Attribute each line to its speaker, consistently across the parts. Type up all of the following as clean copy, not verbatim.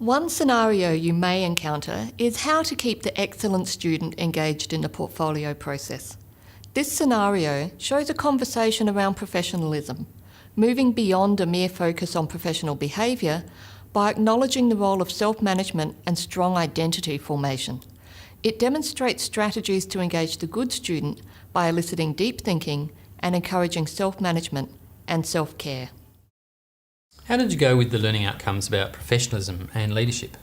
Speaker 1: One scenario you may encounter is how to keep the excellent student engaged in the portfolio process. This scenario shows a conversation around professionalism, moving beyond a mere focus on professional behaviour by acknowledging the role of self-management and strong identity formation. It demonstrates strategies to engage the good student by eliciting deep thinking and encouraging self-management and self-care.
Speaker 2: How did you go with the learning outcomes about professionalism and leadership?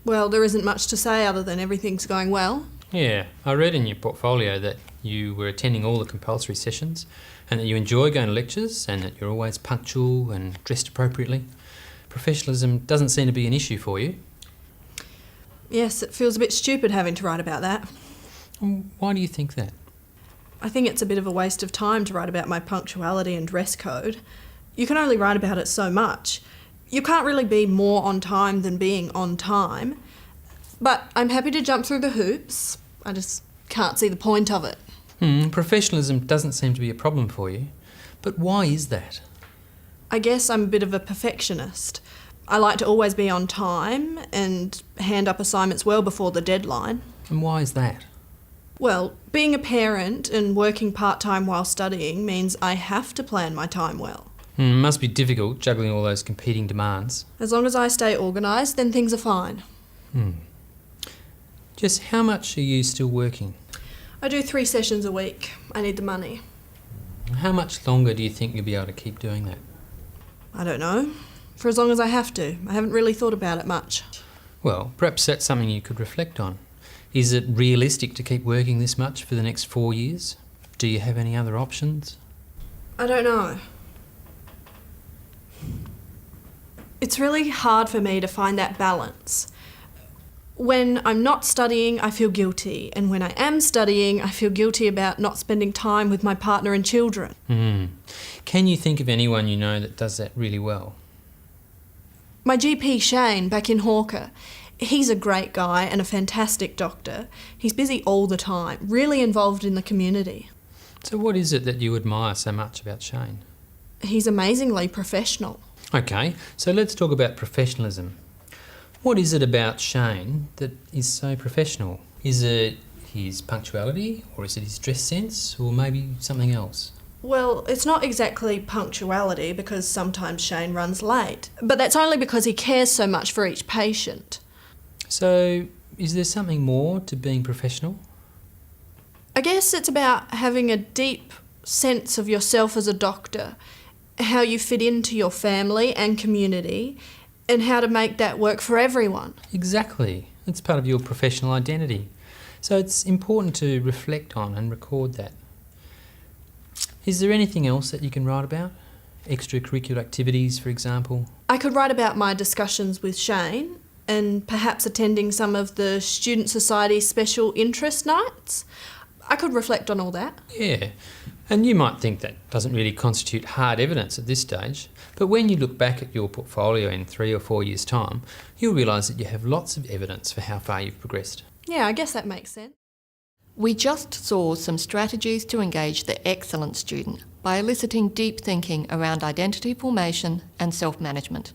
Speaker 3: Well, there isn't much to say other than everything's going well.
Speaker 2: Yeah, I read in your portfolio that you were attending all the compulsory sessions and that you enjoy going to lectures and that you're always punctual and dressed appropriately. Professionalism doesn't seem to be an issue for you.
Speaker 3: Yes, it feels a bit stupid having to write about that.
Speaker 2: Why do you think that?
Speaker 3: I think it's a bit of a waste of time to write about my punctuality and dress code. You can only write about it so much. You can't really be more on time than being on time. But I'm happy to jump through the hoops. I just can't see the point of it.
Speaker 2: Professionalism doesn't seem to be a problem for you. But why is that?
Speaker 3: I guess I'm a bit of a perfectionist. I like to always be on time and hand up assignments well before the deadline.
Speaker 2: And why is that?
Speaker 3: Well, being a parent and working part-time while studying means I have to plan my time well.
Speaker 2: It must be difficult juggling all those competing demands.
Speaker 3: As long as I stay organised, then things are fine.
Speaker 2: Just how much are you still working?
Speaker 3: I do 3 sessions a week. I need the money.
Speaker 2: How much longer do you think you'll be able to keep doing that?
Speaker 3: I don't know. For as long as I have to. I haven't really thought about it much.
Speaker 2: Well, perhaps that's something you could reflect on. Is it realistic to keep working this much for the next 4 years? Do you have any other options?
Speaker 3: I don't know. It's really hard for me to find that balance. When I'm not studying, I feel guilty, and when I am studying, I feel guilty about not spending time with my partner and children.
Speaker 2: Can you think of anyone you know that does that really well?
Speaker 3: My GP, Shane, back in Hawker, he's a great guy and a fantastic doctor. He's busy all the time, really involved in the community.
Speaker 2: So what is it that you admire so much about Shane?
Speaker 3: He's amazingly professional.
Speaker 2: Okay, so let's talk about professionalism. What is it about Shane that is so professional? Is it his punctuality, or is it his dress sense, or maybe something else?
Speaker 3: Well, it's not exactly punctuality because sometimes Shane runs late, but that's only because he cares so much for each patient.
Speaker 2: So, is there something more to being professional?
Speaker 3: I guess it's about having a deep sense of yourself as a doctor, how you fit into your family and community, and how to make that work for everyone.
Speaker 2: Exactly. It's part of your professional identity. So it's important to reflect on and record that. Is there anything else that you can write about? Extracurricular activities, for example?
Speaker 3: I could write about my discussions with Shane and perhaps attending some of the Student Society special interest nights. I could reflect on all that.
Speaker 2: Yeah, and you might think that doesn't really constitute hard evidence at this stage, but when you look back at your portfolio in 3 or 4 years' time, you'll realise that you have lots of evidence for how far you've progressed.
Speaker 3: Yeah, I guess that makes sense.
Speaker 1: We just saw some strategies to engage the excellent student by eliciting deep thinking around identity formation and self-management.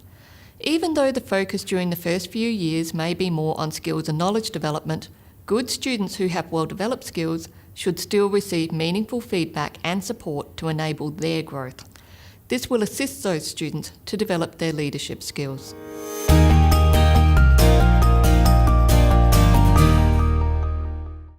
Speaker 1: Even though the focus during the first few years may be more on skills and knowledge development, good students who have well-developed skills should still receive meaningful feedback and support to enable their growth. This will assist those students to develop their leadership skills.